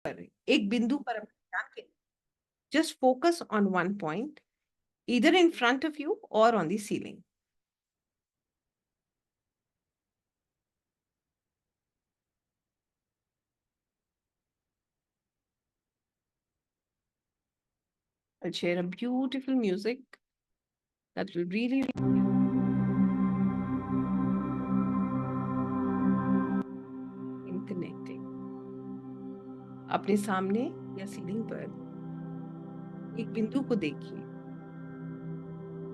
पर एक बिंदु पर अपना ध्यान just focus on one point, either in front of you or on the ceiling. I'll share a beautiful music that will really in connecting. अपने सामने या सीलिंग पर एक बिंदु को देखिए,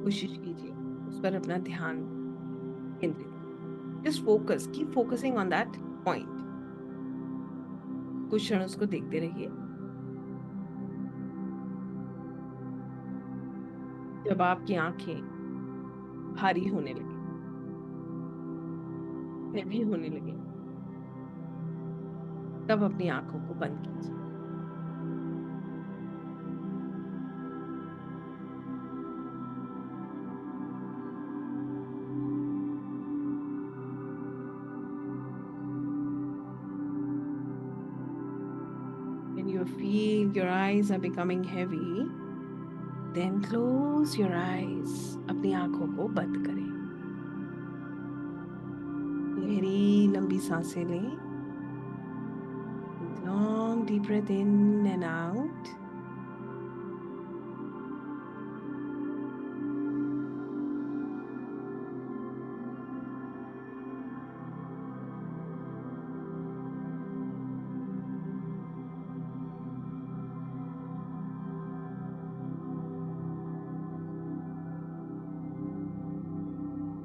कोशिश कीजिए उस पर अपना ध्यान केंद्रित। Just focus, keep focusing on that point. कुछ क्षण उसको देखते रहिए। जब आपकी आंखें भारी होने लगे, हेवी होने लगे, तब अपनी आंखों को बंद कीजिए। When you feel your eyes are becoming heavy, then close your eyes. अपनी आंखों को बंद करें। गहरी लंबी सांसें लें। Long deep breath in and out.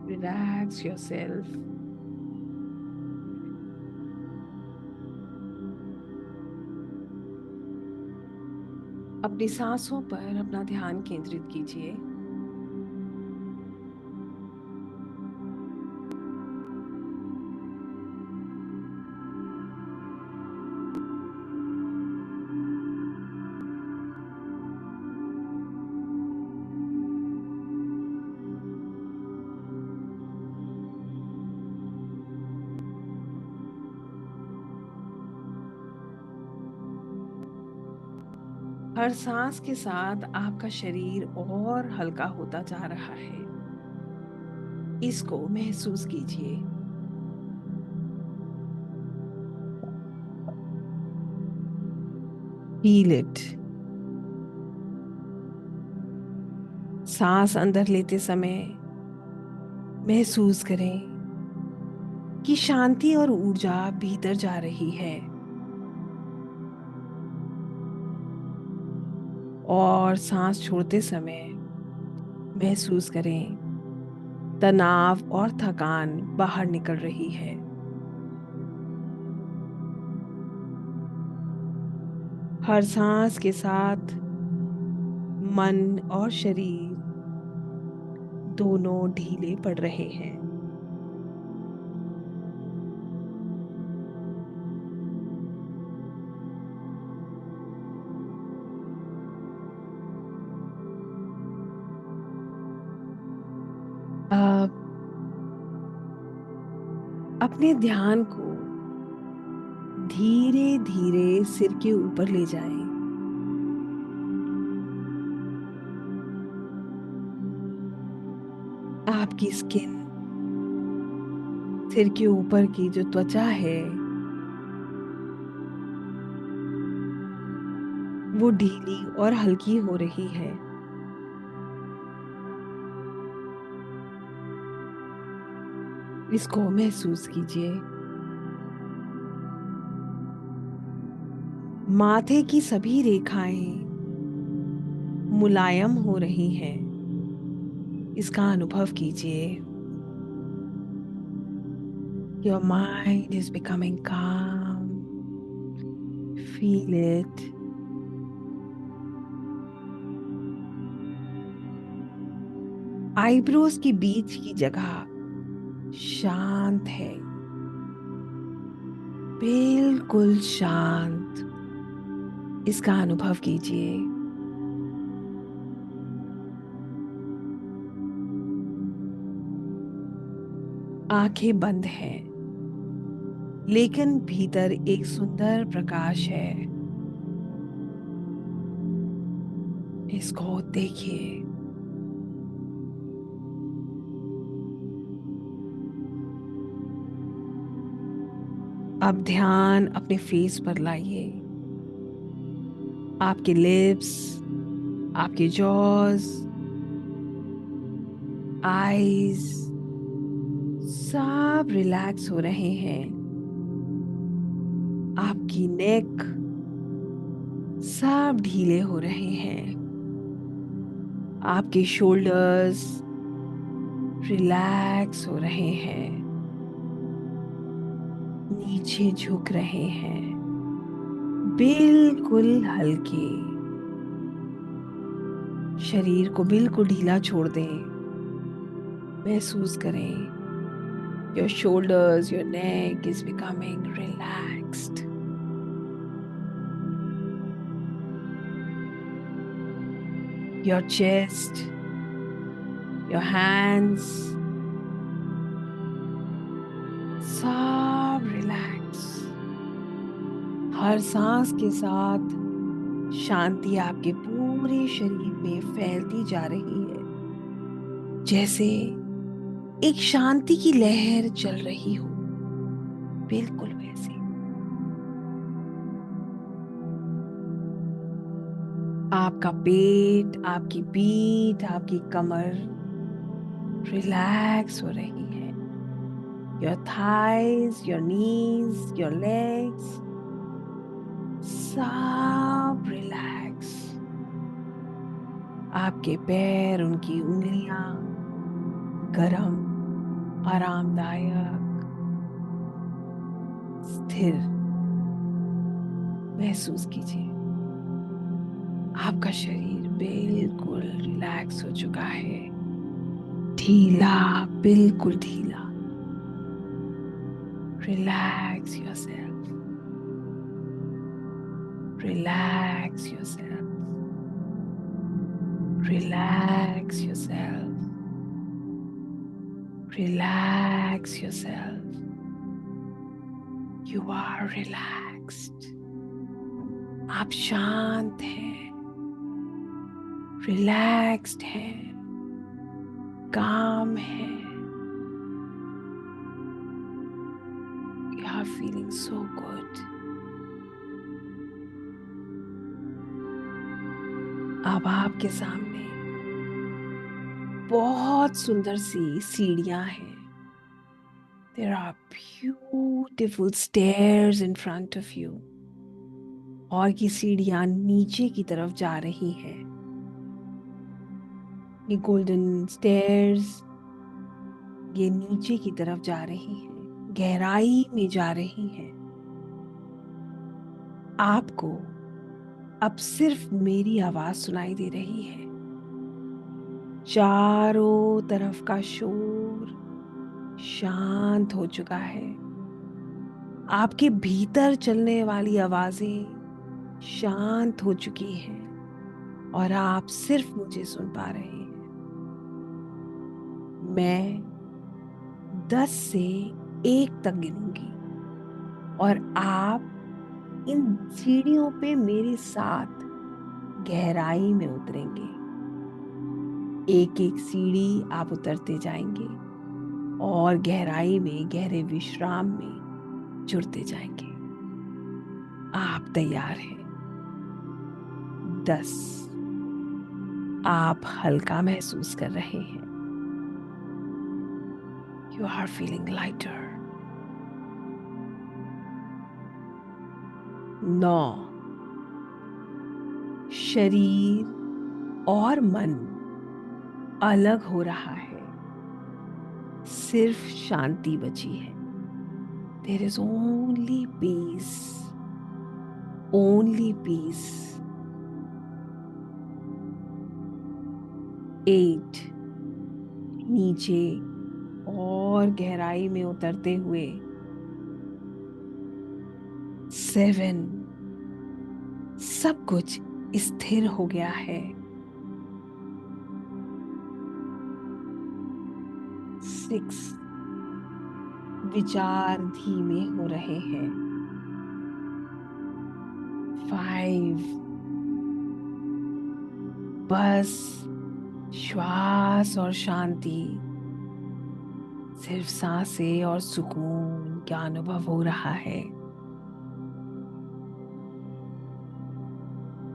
Relax yourself. अपनी सांसों पर अपना ध्यान केंद्रित कीजिए। हर सांस के साथ आपका शरीर और हल्का होता जा रहा है। इसको महसूस कीजिए। Feel it. सांस अंदर लेते समय महसूस करें कि शांति और ऊर्जा भीतर जा रही है, और सांस छोड़ते समय महसूस करें तनाव और थकान बाहर निकल रही है। हर सांस के साथ मन और शरीर दोनों ढीले पड़ रहे हैं। अब अपने ध्यान को धीरे धीरे सिर के ऊपर ले जाएं। आपकी स्किन, सिर के ऊपर की जो त्वचा है, वो ढीली और हल्की हो रही है। इसको महसूस कीजिए। माथे की सभी रेखाएं मुलायम हो रही हैं। इसका अनुभव कीजिए। Your mind is becoming calm. Feel it. Eyebrows के बीच की जगह शांत है, बिल्कुल शांत। इसका अनुभव कीजिए। आंखें बंद हैं, लेकिन भीतर एक सुंदर प्रकाश है। इसको देखिए। अब ध्यान अपने फेस पर लाइए। आपके लिप्स, आपके जॉज, आईज सब रिलैक्स हो रहे हैं। आपकी नेक सब ढीले हो रहे हैं। आपके शोल्डर्स रिलैक्स हो रहे हैं, नीचे झुक रहे हैं, बिल्कुल हल्के। शरीर को बिल्कुल ढीला छोड़ दें। महसूस करें your shoulders, your neck is becoming relaxed. Your chest, your hands सब रिलैक्स। हर सांस के साथ शांति आपके पूरे शरीर में फैलती जा रही है, जैसे एक शांति की लहर चल रही हो, बिल्कुल वैसे। आपका पेट, आपकी पीठ, आपकी कमर रिलैक्स हो रही है। Your thighs, your knees, your legs सब रिलैक्स। आपके पैर, उनकी उंगलियां गरम, आरामदायक, स्थिर महसूस कीजिए। आपका शरीर बिल्कुल रिलैक्स हो चुका है, ढीला, बिल्कुल ढीला। Relax yourself, relax yourself, relax yourself, relax yourself. You are relaxed. आप शांत हैं, रिलैक्स्ड हैं, काम हैं। You are feeling so good. अब आपके सामने बहुत सुंदर सी सीढ़ियां हैं। There are beautiful stairs in front of you. और ये सीढ़ियां नीचे की तरफ जा रही हैं। ये गोल्डन स्टेयर्स ये नीचे की तरफ जा रही हैं, गहराई में जा रही हैं। आपको अब सिर्फ मेरी आवाज सुनाई दे रही है। चारों तरफ का शोर शांत हो चुका है। आपके भीतर चलने वाली आवाजें शांत हो चुकी हैं और आप सिर्फ मुझे सुन पा रहे हैं। मैं 10 से 1 तक गिनूंगी और आप इन सीढ़ियों पे मेरे साथ गहराई में उतरेंगे। एक एक सीढ़ी आप उतरते जाएंगे और गहराई में, गहरे विश्राम में जुड़ते जाएंगे। आप तैयार हैं? 10। आप हल्का महसूस कर रहे हैं। You are feeling lighter. 9। शरीर और मन अलग हो रहा है, सिर्फ शांति बची है। There is only peace, only peace. 8। नीचे और गहराई में उतरते हुए 7। सब कुछ स्थिर हो गया है। 6। विचार धीमे हो रहे हैं। 5। बस श्वास और शांति, सिर्फ सांसें और सुकून का अनुभव हो रहा है।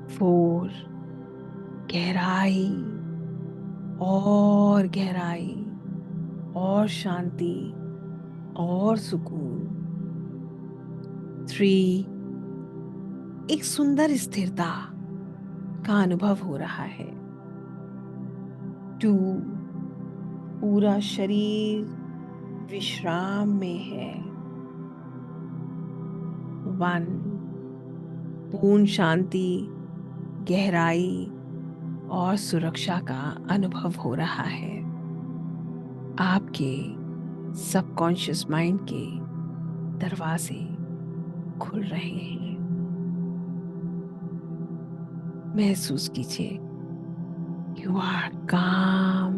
4, गहराई और गहराई और शांति और सुकून। 3, एक सुंदर स्थिरता का अनुभव हो रहा है। 2, पूरा शरीर विश्राम में है। 1, पूर्ण शांति, गहराई और सुरक्षा का अनुभव हो रहा है। आपके सबकॉन्शियस माइंड के दरवाजे खुल रहे हैं। महसूस कीजिए, you are calm,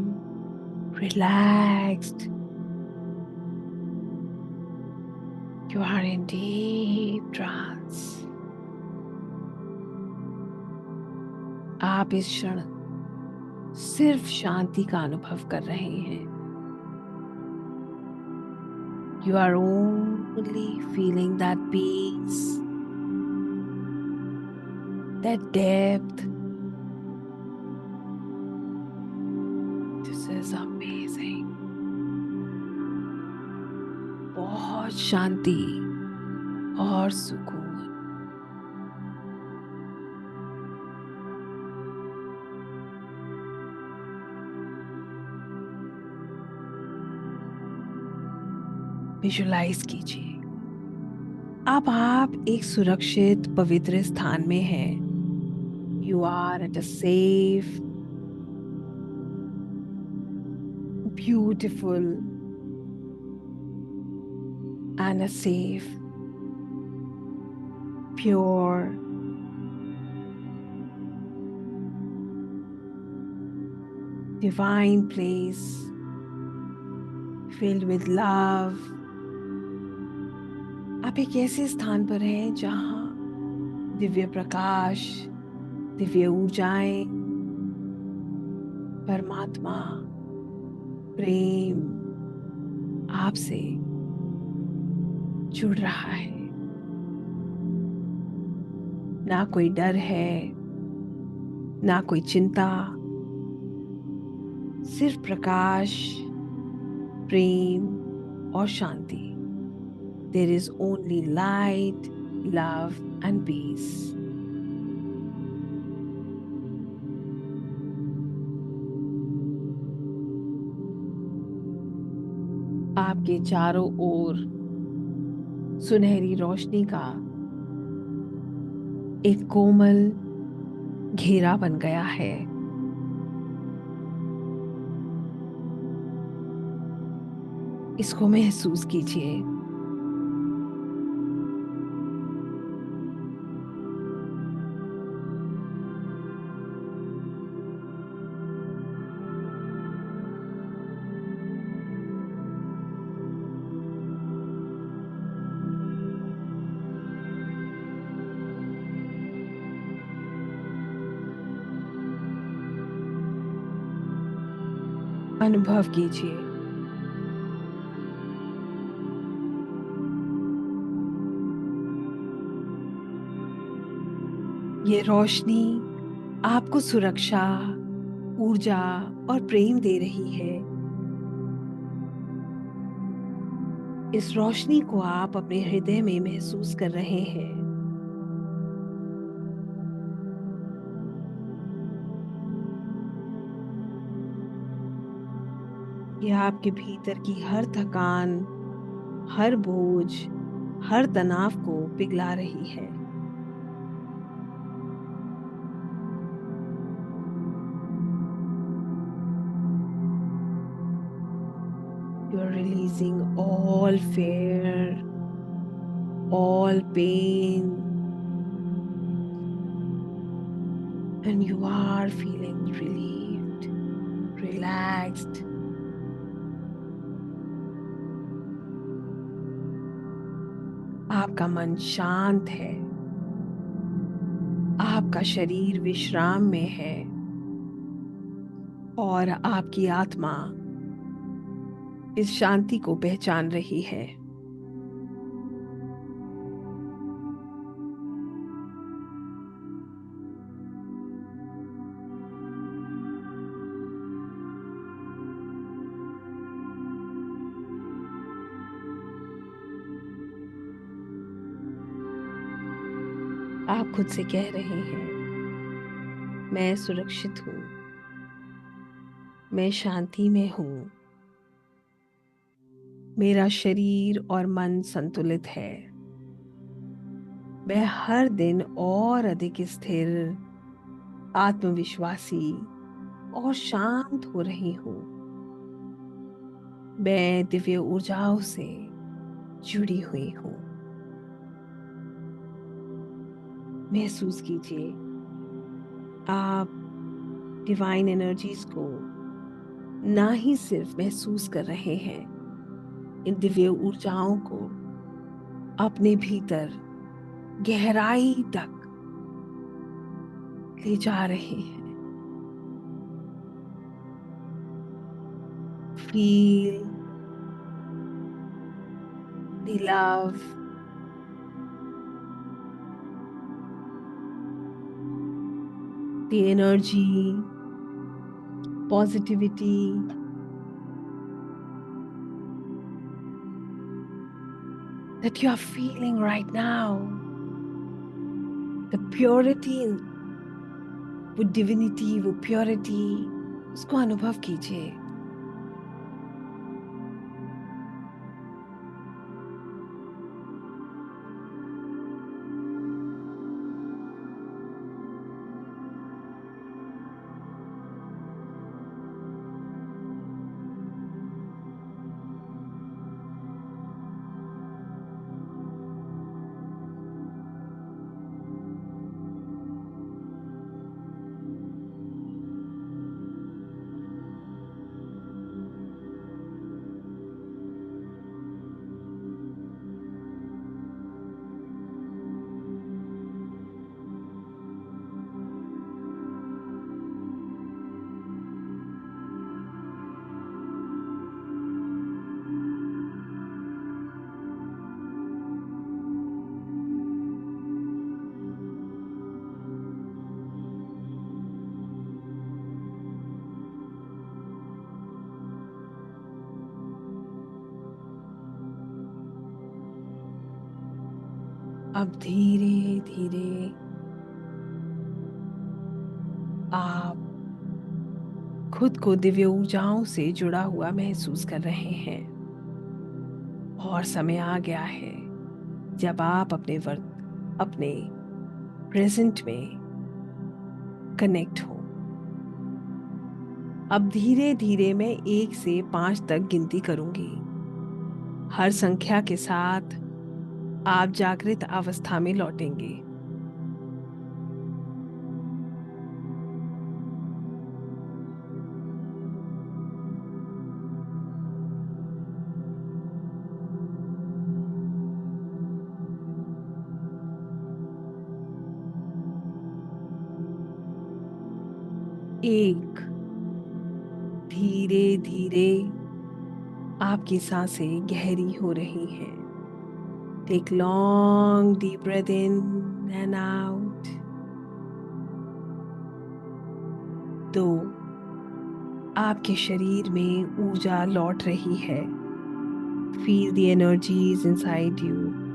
relaxed, you are in deep trance. आप इस क्षण सिर्फ शांति का अनुभव कर रहे हैं। You are only feeling that peace, that depth. This is amazing. बहुत शांति और सुकून। विजुलाइज कीजिए, अब आप एक सुरक्षित पवित्र स्थान में हैं। You are at a safe, beautiful and a safe, pure, divine place filled with love. आप एक ऐसे स्थान पर हैं जहां दिव्य प्रकाश, दिव्य ऊर्जाएं, परमात्मा, प्रेम आपसे जुड़ रहा है। ना कोई डर है, ना कोई चिंता, सिर्फ प्रकाश, प्रेम और शांति। There is only light, love and peace. आपके चारों ओर सुनहरी रोशनी का एक कोमल घेरा बन गया है। इसको महसूस कीजिए। अनुभव कीजिए, ये रोशनी आपको सुरक्षा, ऊर्जा और प्रेम दे रही है। इस रोशनी को आप अपने हृदय में महसूस कर रहे हैं। यह आपके भीतर की हर थकान, हर बोझ, हर तनाव को पिघला रही है। You are releasing all fear, all pain, and you are feeling relieved, relaxed. आपका मन शांत है, आपका शरीर विश्राम में है और आपकी आत्मा इस शांति को पहचान रही है। आप खुद से कह रहे हैं, मैं सुरक्षित हूँ, मैं शांति में हूँ, मेरा शरीर और मन संतुलित है, मैं हर दिन और अधिक स्थिर, आत्मविश्वासी और शांत हो रही हूँ। मैं दिव्य ऊर्जाओं से जुड़ी हुई हूँ। महसूस कीजिए, आप डिवाइन एनर्जीज को ना ही सिर्फ महसूस कर रहे हैं, इन दिव्य ऊर्जाओं को अपने भीतर गहराई तक ले जा रहे हैं। Feel the love, the energy, positivity that you are feeling right now. The purity, वो divinity, वो purity, उसको अनुभव कीजिए। अब धीरे धीरे आप खुद को दिव्य ऊर्जाओं से जुड़ा हुआ महसूस कर रहे हैं और समय आ गया है जब आप अपने प्रेजेंट में कनेक्ट हो। अब धीरे धीरे मैं 1 से 5 तक गिनती करूंगी। हर संख्या के साथ आप जागृत अवस्था में लौटेंगे। 1, धीरे धीरे आपकी सांसें गहरी हो रही हैं। Take long deep breath in and out. 2, आपके शरीर में ऊर्जा लौट रही है। Feel the energies inside you.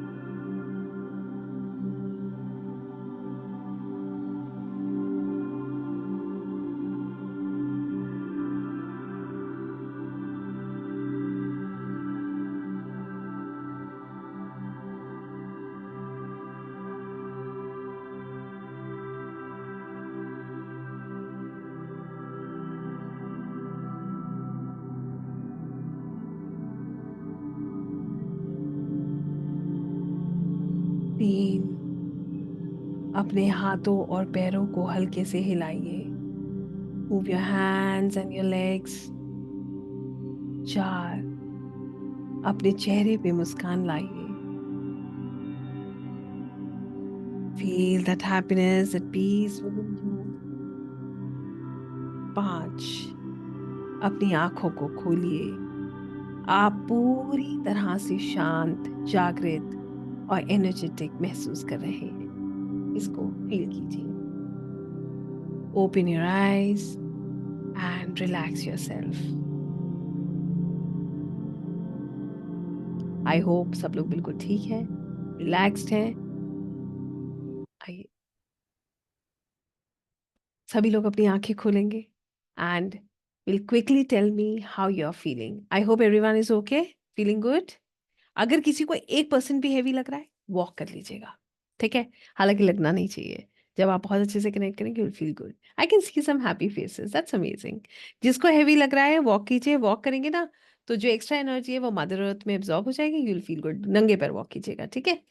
3, अपने हाथों और पैरों को हल्के से हिलाइए। Move your hands and your legs. 4, अपने चेहरे पे मुस्कान लाइए। Feel that happiness, that peace within you. 5, अपनी आंखों को खोलिए। आप पूरी तरह से शांत, जागृत और एनर्जेटिक महसूस कर रहे हैं। इसको फील कीजिए। Open your eyes and relax yourself. I hope सब लोग बिल्कुल ठीक है, रिलैक्स्ड हैं। आइए, सभी लोग अपनी आंखें खोलेंगे and will quickly tell me how you are feeling. I hope everyone is okay, feeling good. अगर किसी को 1% भी हैवी लग रहा है, वॉक कर लीजिएगा, ठीक है? हालांकि लगना नहीं चाहिए। जब आप बहुत अच्छे से कनेक्ट करेंगे, you will feel good. I can see some happy faces, that's amazing. जिसको हैवी लग रहा है, वॉक कीजिए। वॉक करेंगे ना, तो जो एक्स्ट्रा एनर्जी है वो मदर अर्थ में एब्जॉर्ब हो जाएगी। You will feel good. नंगे पैर वॉक कीजिएगा, ठीक है?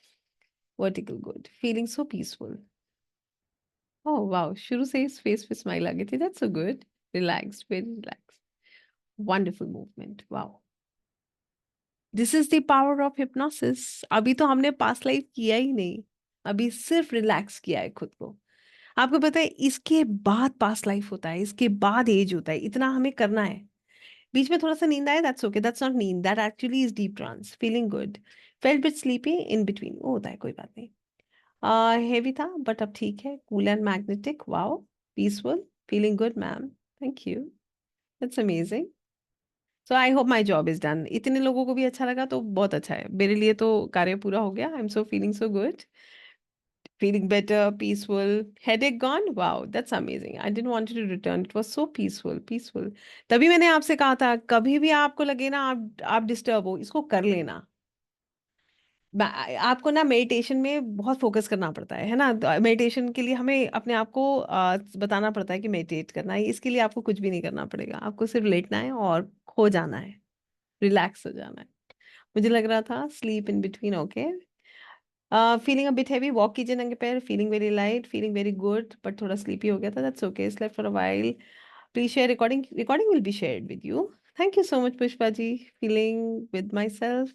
Vertical good, feeling so peaceful. Oh wow, शुरू से इस फेस पे स्माइल आ गई थी, that's so good. Relaxed, very relax, wonderful movement, wow. This is the power of hypnosis. अभी तो हमने पास्ट लाइफ किया ही नहीं, अभी सिर्फ रिलैक्स किया है खुद को। आपको पता है, इसके बाद पास्ट लाइफ होता है, इसके बाद एज होता है। इतना हमें करना है। बीच में थोड़ा सा नींद आए, that's okay, that's not neend, that actually is deep trance, feeling good. Felt bit sleepy in between, वो होता है, कोई बात नहीं। हेवी था बट अब ठीक है, cool and magnetic, wow, peaceful, feeling good ma'am, thank you, that's amazing. So I hope my job is done. इतने लोगों को भी अच्छा लगा तो बहुत अच्छा है, मेरे लिए तो कार्य पूरा हो गया। I am so feeling so good, feeling better, peaceful, headache gone. Wow, that's amazing. I didn't want it to return. It was so peaceful, peaceful. तभी मैंने आपसे कहा था, कभी भी आपको लगे ना आप डिस्टर्ब हो, इसको कर लेना। आपको ना मेडिटेशन में बहुत फोकस करना पड़ता है ना? मेडिटेशन के लिए हमें अपने आप को बताना पड़ता है कि मेडिटेट करना है। इसके लिए आपको कुछ भी नहीं करना पड़ेगा, आपको सिर्फ लेटना है और खो जाना है, रिलैक्स हो जाना है। मुझे लग रहा था sleep in between, okay. Feeling a bit heavy, walk कीजिए नंगे पैर, feeling very light, feeling very good, but थोड़ा स्लीपी हो गया था, that's okay, slept for a while. Please share recording, recording will be shared with you. Thank you so much Pushpa ji, feeling with my self.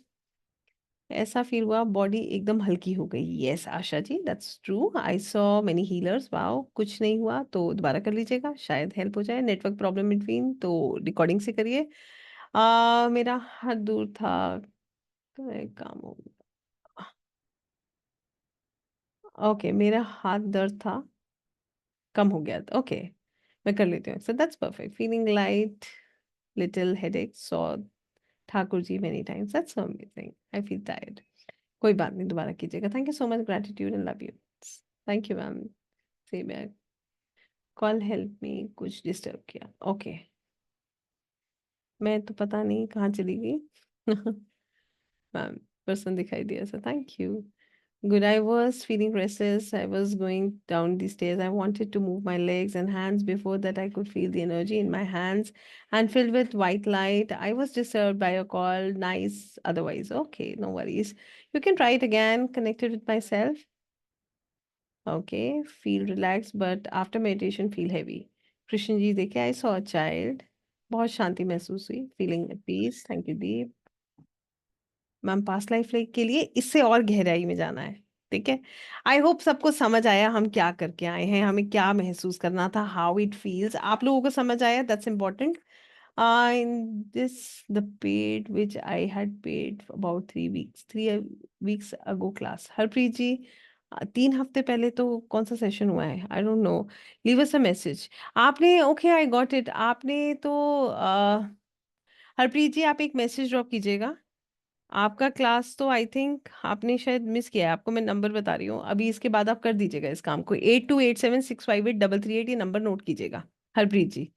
ऐसा feel हुआ body एकदम हल्की हो गई। Yes Asha ji, that's true, I saw many healers, wow. कुछ नहीं हुआ तो दोबारा कर लीजिएगा, शायद हेल्प हो जाए। नेटवर्क प्रॉब्लम बिटवीन, तो रिकॉर्डिंग से करिए। मेरा हाथ दूर था, तो एक काम हो गया। ओके, मेरा हाथ दर्द था, कम हो गया था, ओके। मैं कर लेती हूँ, so that's perfect, feeling light, little headache, so Thakur ji many times, that's so amazing, I feel tired. कोई बात नहीं, दोबारा कीजिएगा। Thank you so much, gratitude and love you. Thank you ma'am. Say back, call help me, कुछ disturb किया, okay. मैं तो पता नहीं कहाँ चली गई। मैम, पर्सन दिखाई दिया, sir thank you. Good. I was feeling restless. I was going down the stairs. I wanted to move my legs and hands. Before that, I could feel the energy in my hands and filled with white light. I was disturbed by a call. Nice. Otherwise, okay, no worries. You can try it again. Connected with myself. Okay. Feel relaxed, but after meditation, feel heavy. Krishna ji, dekhe, I saw a child. बहुत शांति महसूस हुई. Feeling at peace. Thank you, Deep. Ma'am, past life के लिए इससे और गहराई में जाना है, ठीक है? आई होप सबको समझ आया हम क्या करके आए हैं, हमें क्या महसूस करना था, हाउ इट फील्स। आप लोगों को समझ आया, that's important. In this the paid which I had paid about 3 weeks ago class, Harpreet ji, 3 हफ्ते पहले तो कौन सा सेशन हुआ है, I don't know. Leave us a message. आपने, ओके, आई गॉट इट। आपने तो हरप्रीत जी, आप एक मैसेज ड्रॉप कीजिएगा। आपका क्लास तो आई थिंक आपने शायद मिस किया है। आपको मैं नंबर बता रही हूँ, अभी इसके बाद आप कर दीजिएगा इस काम को। 8287658338, ये नंबर नोट कीजिएगा हरप्रीत जी।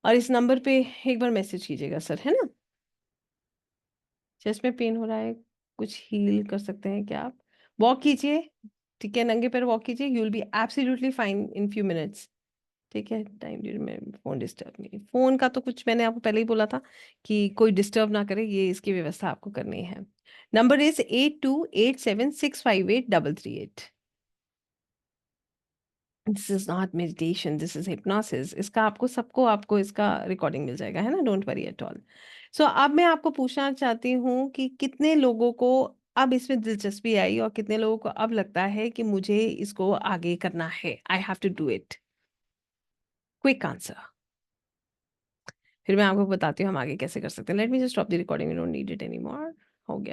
और इस नंबर पे एक बार मैसेज कीजिएगा सर, है ना? चेस्ट में पेन हो रहा है, कुछ हील कर सकते हैं क्या आप? वॉक कीजिए, ठीक है, नंगे पैर वॉक कीजिए, you will be absolutely fine in few minutes, ठीक है? टाइम ड्यूरिंग में फोन डिस्टर्ब नहीं, फोन का तो कुछ मैंने आपको पहले ही बोला था कि कोई डिस्टर्ब ना करे, ये इसकी व्यवस्था आपको करनी है। Number is 8287658338। This is not meditation, this is hypnosis. इसका आपको सबको आपको इसका रिकॉर्डिंग मिल जाएगा, है ना? Don't worry at all. So अब मैं आपको पूछना चाहती हूँ कि कितने लोगों को अब इसमें दिलचस्पी आई और कितने लोगों को अब लगता है कि मुझे इसको आगे करना है, I have to do it. Quick answer. फिर मैं आपको बताती हूँ हम आगे कैसे कर सकते हैं। Let me just stop the recording, we don't need it anymore. हो गया।